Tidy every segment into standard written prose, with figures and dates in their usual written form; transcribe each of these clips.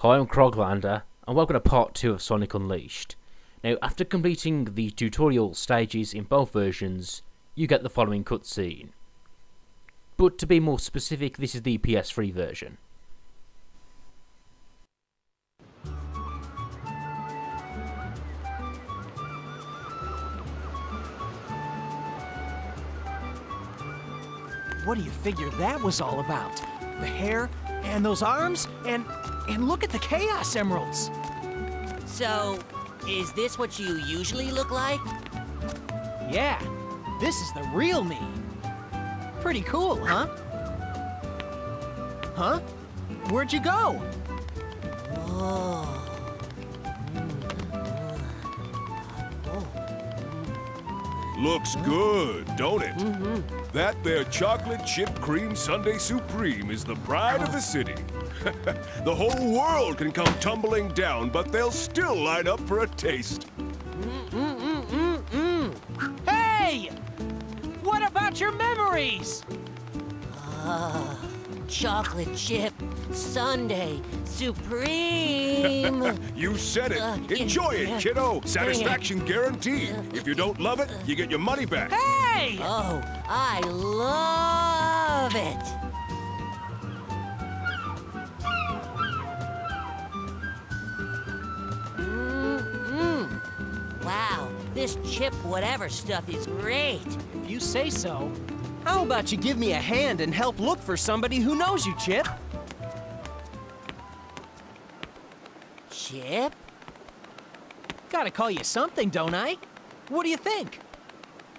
Hi, I'm Croglander, and welcome to part 2 of Sonic Unleashed. Now, after completing the tutorial stages in both versions, you get the following cutscene. But to be more specific, this is the PS3 version. What do you figure that was all about? The hair, and those arms, and look at the Chaos Emeralds! So, is this what you usually look like? Yeah, this is the real me. Pretty cool, huh? Huh? Where'd you go? Oh. Looks good, don't it? Mm-hmm. That there chocolate chip cream sundae supreme is the pride of the city. The whole world can come tumbling down, but they'll still line up for a taste. Hey! What about your memories? Chocolate chip sundae supreme. You said it. Enjoy it, kiddo. Satisfaction guaranteed. If you don't love it, you get your money back. Hey! Oh, I love it. Wow, this chip whatever stuff is great. If you say so. How about you give me a hand and help look for somebody who knows you, Chip? Chip? Gotta call you something, don't I? What do you think?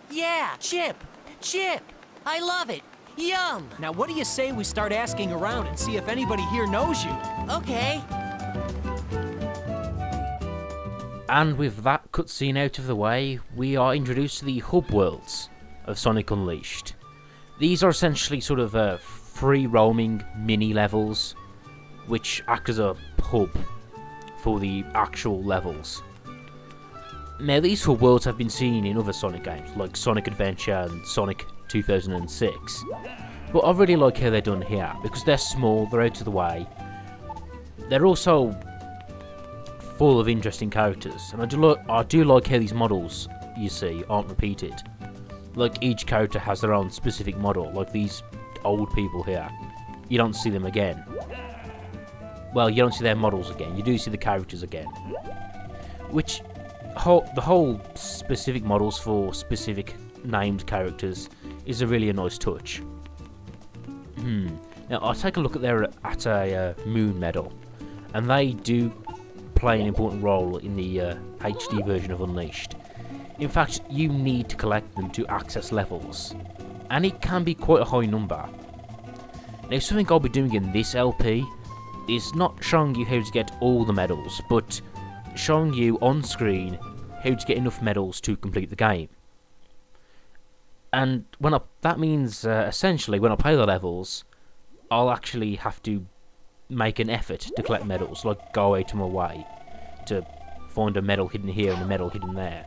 Yeah, Chip. Chip. I love it. Yum. Now what do you say we start asking around and see if anybody here knows you? Okay. And with that cutscene out of the way, we are introduced to the hub worlds of Sonic Unleashed. These are essentially sort of free roaming mini levels which act as a hub for the actual levels. Now, these hub worlds have been seen in other Sonic games like Sonic Adventure and Sonic 2006, but I really like how they're done here because they're small, they're out of the way, they're also full of interesting characters, and I do like how these models, you see, aren't repeated. Like, each character has their own specific model, like these old people here. You don't see them again. Well, you don't see their models again, you do see the characters again. Which, the whole specific models for specific named characters is a really nice touch. Now, I'll take a look at a Moon medal, and they do play an important role in the HD version of Unleashed. In fact, you need to collect them to access levels, and it can be quite a high number. Now, something I'll be doing in this LP is not showing you how to get all the medals, but showing you on screen how to get enough medals to complete the game. And that means essentially when I play the levels, I'll actually have to make an effort to collect medals, like go out of my way to find a medal hidden here and a medal hidden there.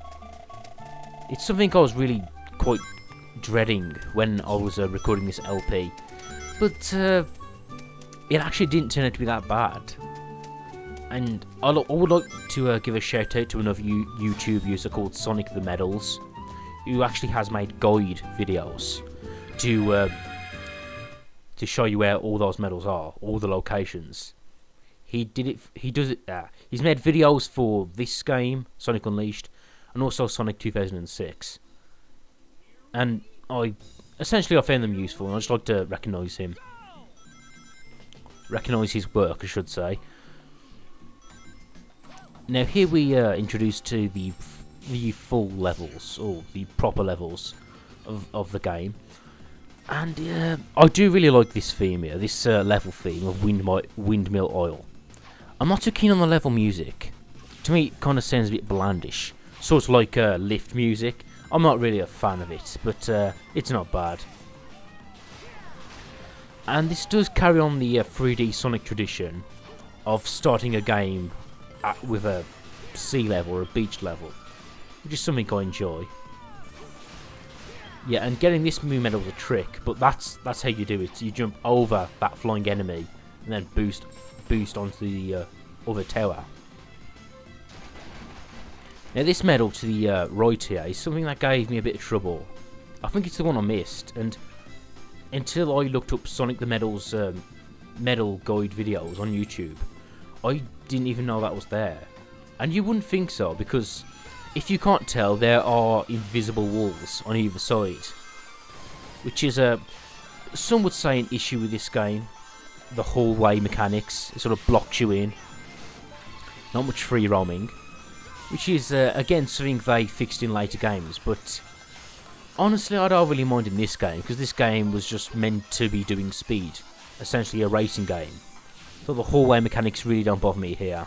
It's something I was really quite dreading when I was recording this LP, but it actually didn't turn out to be that bad. And I would like to give a shout out to another YouTube user called Sonic the Medals, who actually has made guide videos to show you where all those medals are, all the locations. He's made videos for this game, Sonic Unleashed, and also Sonic 2006. And I found them useful, and I just like to recognise him. Recognise his work, I should say. Now here we are introduced to the full levels, or the proper levels of the game. And I do really like this theme here, this level theme of Windmill Oil. I'm not too keen on the level music. To me, it kind of sounds a bit blandish, sort of like lift music. I'm not really a fan of it, but it's not bad. And this does carry on the 3D Sonic tradition of starting a game with a sea level or a beach level, which is something I enjoy. Yeah, and getting this Moon medal is a trick, but that's how you do it. You jump over that flying enemy and then boost onto the other tower. Now this medal to the right here is something that gave me a bit of trouble. I think it's the one I missed, and until I looked up Sonic the Medal's medal guide videos on YouTube, I didn't even know that was there. And you wouldn't think so, because if you can't tell, there are invisible walls on either side, which is some would say an issue with this game. The hallway mechanics, it sort of blocks you in. Not much free roaming, which is again something they fixed in later games, but honestly I don't really mind in this game, because this game was just meant to be doing speed, essentially a racing game. So the hallway mechanics really don't bother me here.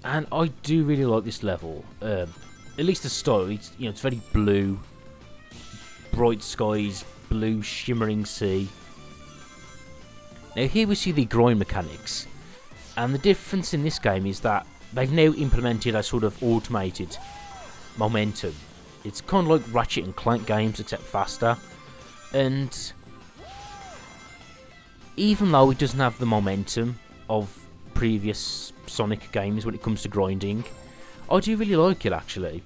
And I do really like this level, at least the style. It's, you know, it's very blue, bright skies, blue shimmering sea. Now here we see the grind mechanics, and the difference in this game is that they've now implemented a sort of automated momentum. It's kind of like Ratchet and Clank games, except faster. And even though it doesn't have the momentum of previous Sonic games when it comes to grinding, I do really like it actually.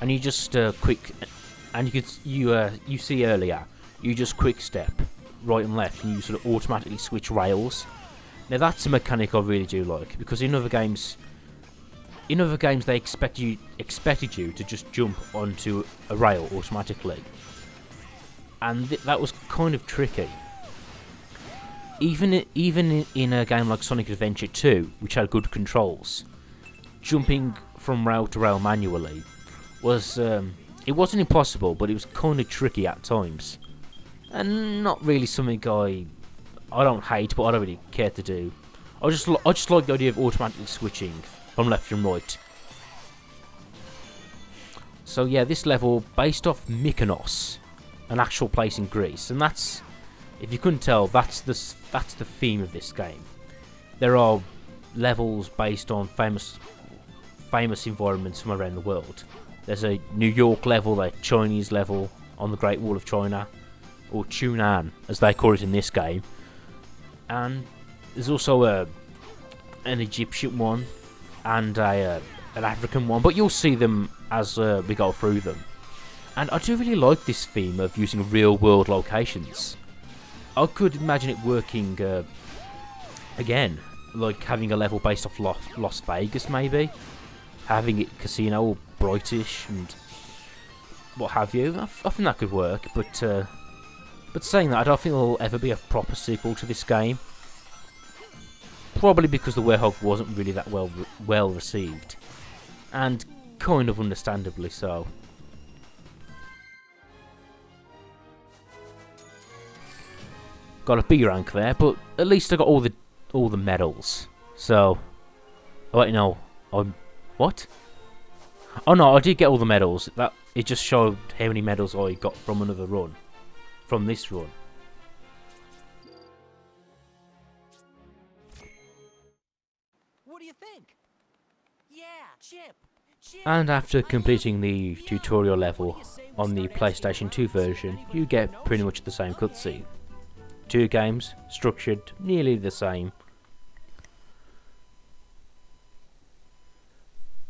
And you just quick, and you see earlier, you just quick step right and left, and you sort of automatically switch rails. Now that's a mechanic I really do like, because in other games they expected you to just jump onto a rail automatically, and that was kind of tricky. Even in a game like Sonic Adventure 2, which had good controls, jumping from rail to rail manually was it wasn't impossible, but it was kind of tricky at times, and not really something I don't hate, but I don't really care to do. I just like the idea of automatically switching from left and right. So yeah, this level based off Mykonos, an actual place in Greece, and that's, if you couldn't tell, that's the theme of this game. There are levels based on famous environments from around the world. There's a New York level, a Chinese level on the Great Wall of China, or Chunan as they call it in this game, and there's also an Egyptian one and an African one, but you'll see them as we go through them. And I do really like this theme of using real world locations. I could imagine it working again, like having a level based off Las Vegas maybe, having it casino or brightish and what have you. I think that could work, but saying that, I don't think there will ever be a proper sequel to this game. Probably because the Werehog wasn't really that well received, and kind of understandably so. Got a B rank there, but at least I got all the medals. So, oh wait, no, what? Oh no, I did get all the medals. That it just showed how many medals I got from another run, from this run. What do you think? Yeah, Chip. And after completing the tutorial level on the PlayStation 2 version, you get pretty much the same cutscene. Two games, structured nearly the same.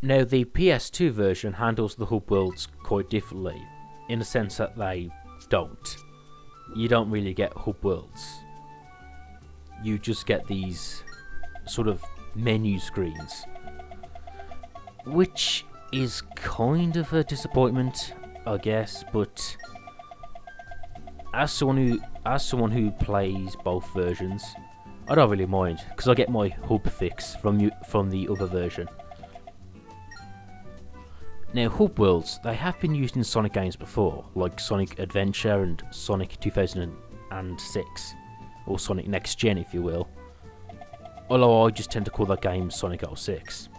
Now the PS2 version handles the hub worlds quite differently, in the sense that they don't. You don't really get hub worlds. You just get these sort of menu screens, which is kind of a disappointment, I guess, but as someone who plays both versions, I don't really mind, because I get my hub fix from the other version. Now, hub worlds, they have been used in Sonic games before, like Sonic Adventure and Sonic 2006, or Sonic Next Gen if you will, although I just tend to call that game Sonic 06.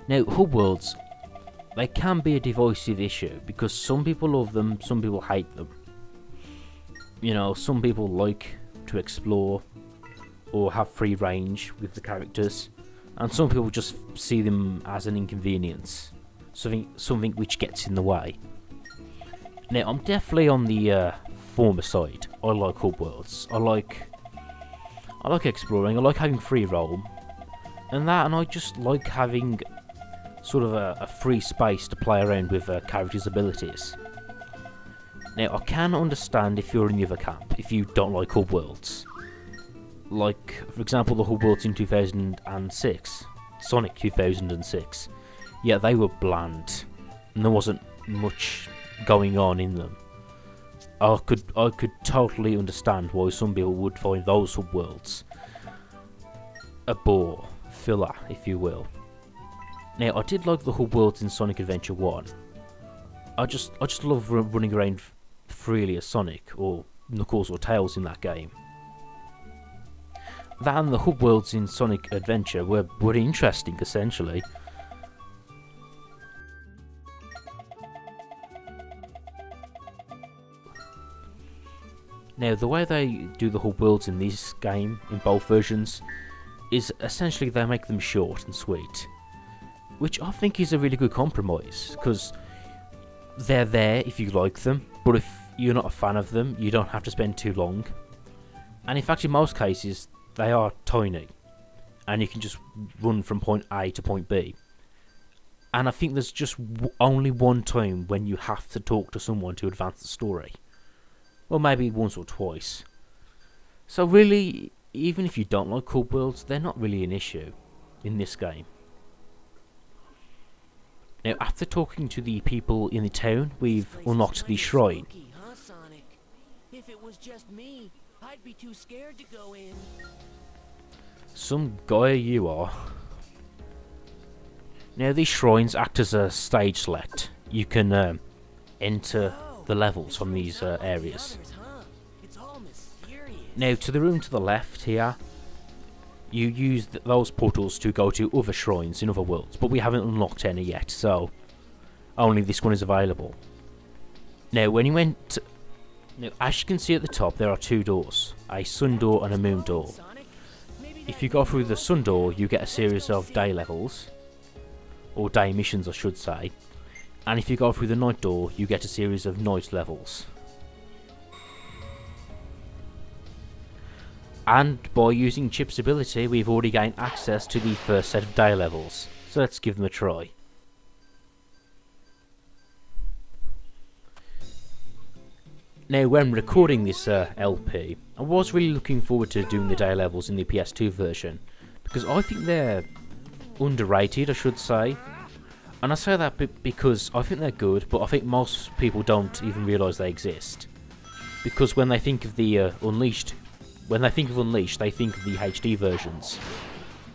Now, hub worlds, they can be a divisive issue, because some people love them, some people hate them. You know, some people like to explore or have free range with the characters, and some people just see them as an inconvenience, something which gets in the way. Now, I'm definitely on the former side. I like hub worlds. I I like exploring, I like having free roam, and I just like having sort of a free space to play around with characters' abilities. Now, I can understand if you're in the other camp, if you don't like hub worlds. Like, for example, the hub worlds in 2006, Sonic 2006. Yeah, they were bland, and there wasn't much going on in them. I could totally understand why some people would find those hub worlds a bore, filler, if you will. Now, I did like the hub worlds in Sonic Adventure 1. I just love running around freely as Sonic, or Knuckles, or Tails in that game. That and the hub worlds in Sonic Adventure were interesting, essentially. Now, the way they do the hub worlds in this game, in both versions, is essentially they make them short and sweet. Which I think is a really good compromise, because they're there if you like them, but if you're not a fan of them, you don't have to spend too long. And in fact, in most cases, they are tiny, and you can just run from point A to point B. And I think there's just only one time when you have to talk to someone to advance the story. Well, maybe once or twice. So really, even if you don't like hub worlds, they're not really an issue in this game. Now, after talking to the people in the town, we've unlocked the shrine. Huh, Sonic? If it was just me, I'd be too scared to go in. Some guy you are. Now, these shrines act as a stage select. You can enter the levels from these areas. Now, to the room to the left here, you use those portals to go to other shrines in other worlds, but we haven't unlocked any yet, so only this one is available. Now, when you went... Now, as you can see at the top, there are two doors, a sun door and a moon door. If you go through the sun door, you get a series of day levels, or day missions I should say, and if you go through the night door, you get a series of night levels. And by using Chip's ability, we've already gained access to the first set of day levels, so let's give them a try. Now, when recording this LP, I was really looking forward to doing the day levels in the PS2 version, because I think they're underrated, I should say. And I say that because I think they're good, but I think most people don't even realise they exist. Because when they think of the Unleashed, they think of the HD versions.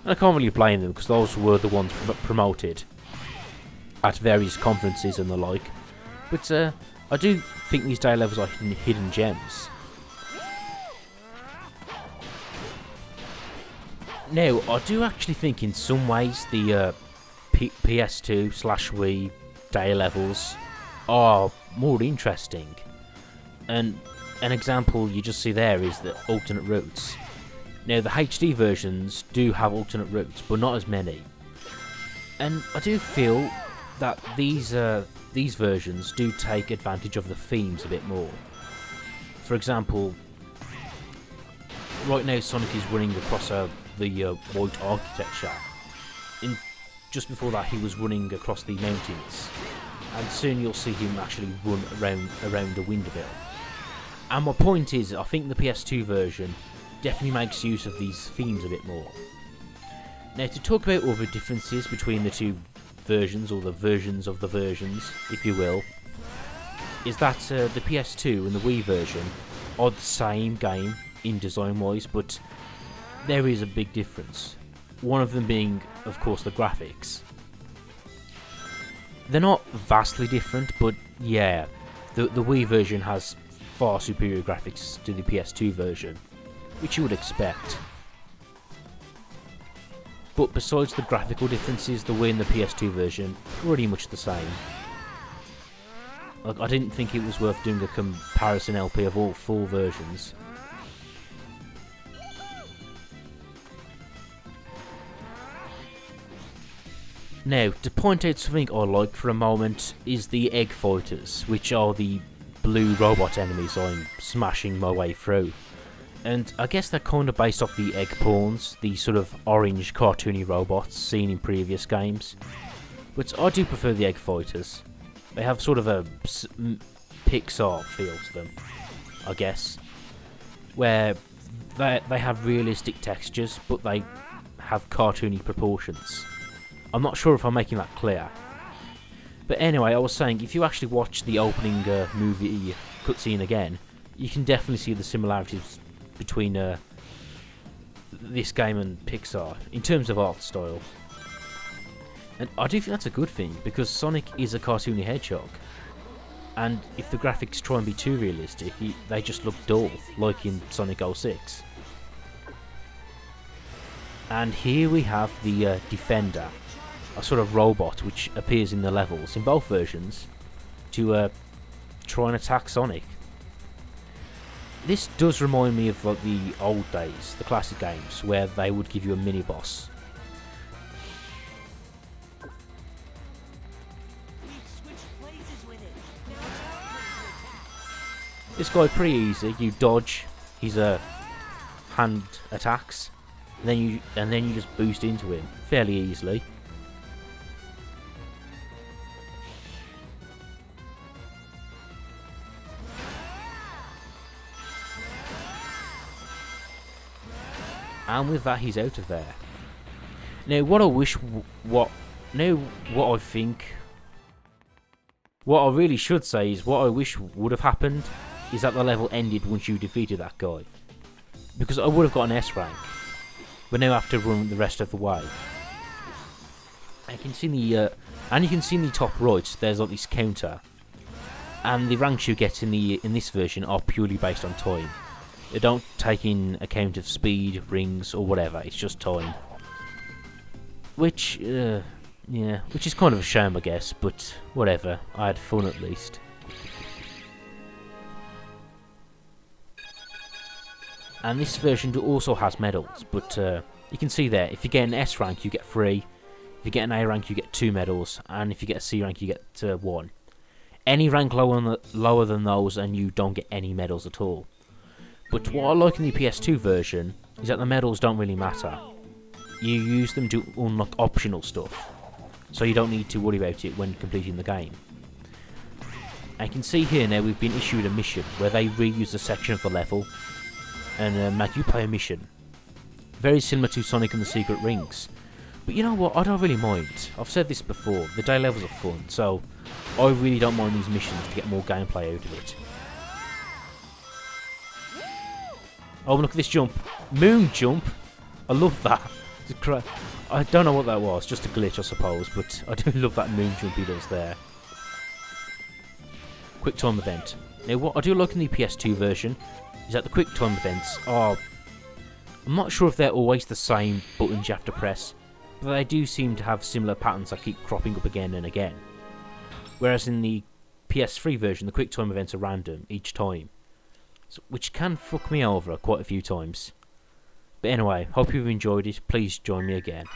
And I can't really blame them, because those were the ones promoted at various conferences and the like. But I do think these day levels are hidden gems. Now, I do actually think in some ways the PS2/Wii day levels are more interesting. And an example you just see there is the alternate routes. Now, the HD versions do have alternate routes, but not as many. And I do feel that these versions do take advantage of the themes a bit more. For example, right now Sonic is running across the white architecture. Just before that, he was running across the mountains, and soon you'll see him actually run around a windmill. And my point is, I think the PS2 version definitely makes use of these themes a bit more. Now, to talk about other differences between the two versions, or the versions of the versions, if you will, is that the PS2 and the Wii version are the same game in design-wise, but there is a big difference. One of them being, of course, the graphics. They're not vastly different, but yeah, the Wii version has far superior graphics to the PS2 version, which you would expect. But besides the graphical differences, the Wii and the PS2 version are pretty much the same. Like, I didn't think it was worth doing a comparison LP of all four versions. Now, to point out something I like for a moment is the egg fighters, which are the blue robot enemies I'm smashing my way through. And I guess they're kind of based off the egg pawns, the sort of orange cartoony robots seen in previous games. But I do prefer the egg fighters. They have sort of a Pixar feel to them, I guess. Where they have realistic textures, but they have cartoony proportions. I'm not sure if I'm making that clear. But anyway, I was saying, if you actually watch the opening movie cutscene again, you can definitely see the similarities between this game and Pixar in terms of art style. And I do think that's a good thing, because Sonic is a cartoony hedgehog. And if the graphics try and be too realistic, they just look dull, like in Sonic 06. And here we have the Defender, a sort of robot which appears in the levels in both versions to try and attack Sonic. This does remind me of like the old days, the classic games, where they would give you a mini boss. This guy pretty easy. You dodge his hand attacks, and then you just boost into him fairly easily. And with that, he's out of there. Now, what I wish, what I think, what I really should say is what I wish would have happened is that the level ended once you defeated that guy, because I would have got an S rank, but now I have to run the rest of the way. You can see in the top right, there's like this counter, and the ranks you get in this version are purely based on time. They don't take in account of speed, rings, or whatever. It's just time. Which, yeah, which is kind of a shame, I guess. But whatever. I had fun at least. And this version also has medals, but you can see there, if you get an S rank, you get 3. If you get an A rank, you get 2 medals, and if you get a C rank, you get 1. Any rank lower than those, and you don't get any medals at all. But what I like in the PS2 version is that the medals don't really matter. You use them to unlock optional stuff, so you don't need to worry about it when completing the game. And you can see here now we've been issued a mission where they reuse a section of the level and make you play a mission. Very similar to Sonic and the Secret Rings. But you know what, I don't really mind. I've said this before, the day levels are fun, so I really don't mind these missions to get more gameplay out of it. Oh, look at this jump. Moon jump. I love that. I don't know what that was. Just a glitch, I suppose. But I do love that moon jump he does there. Quick time event. Now, what I do like in the PS2 version is that the quick time events are... I'm not sure if they're always the same buttons you have to press, but they do seem to have similar patterns that keep cropping up again and again. Whereas in the PS3 version, the quick time events are random each time, which can fuck me over quite a few times. But anyway, hope you've enjoyed it. Please join me again.